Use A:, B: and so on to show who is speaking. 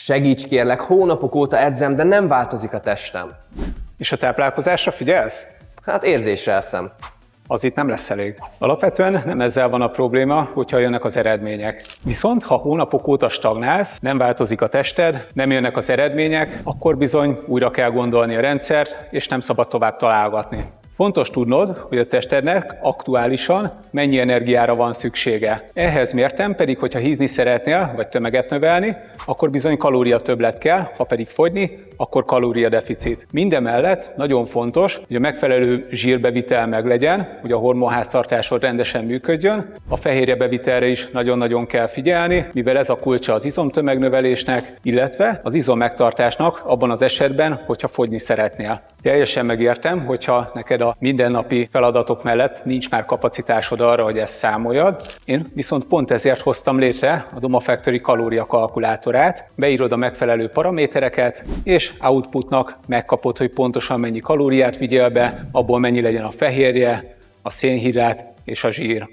A: Segíts kérlek, hónapok óta edzem, de nem változik a testem.
B: És a táplálkozásra figyelsz?
A: Hát érzésre eszem.
B: Az itt nem lesz elég. Alapvetően nem ezzel van a probléma, hogyha jönnek az eredmények. Viszont ha hónapok óta stagnálsz, nem változik a tested, nem jönnek az eredmények, akkor bizony újra kell gondolni a rendszert, és nem szabad tovább találgatni. Fontos tudnod, hogy a testednek aktuálisan mennyi energiára van szüksége. Ehhez mérten pedig, hogyha hízni szeretnél, vagy tömeget növelni, akkor bizony kalóriatöbblet kell, ha pedig fogyni, akkor kalóriadeficit. Mindemellett nagyon fontos, hogy a megfelelő zsírbevitel meglegyen, hogy a hormonháztartásod rendesen működjön. A fehérjebevitelre is nagyon-nagyon kell figyelni, mivel ez a kulcsa az izomtömegnövelésnek, illetve az izommegtartásnak abban az esetben, hogyha fogyni szeretnél. Teljesen megértem, hogyha neked a mindennapi feladatok mellett nincs már kapacitásod arra, hogy ezt számoljad. Én viszont pont ezért hoztam létre a Doma Factory kalóriakalkulátorát. Beírod a megfelelő paramétereket, és outputnak megkapod, hogy pontosan mennyi kalóriát vigyél be, abból mennyi legyen a fehérje, a szénhidrát és a zsír.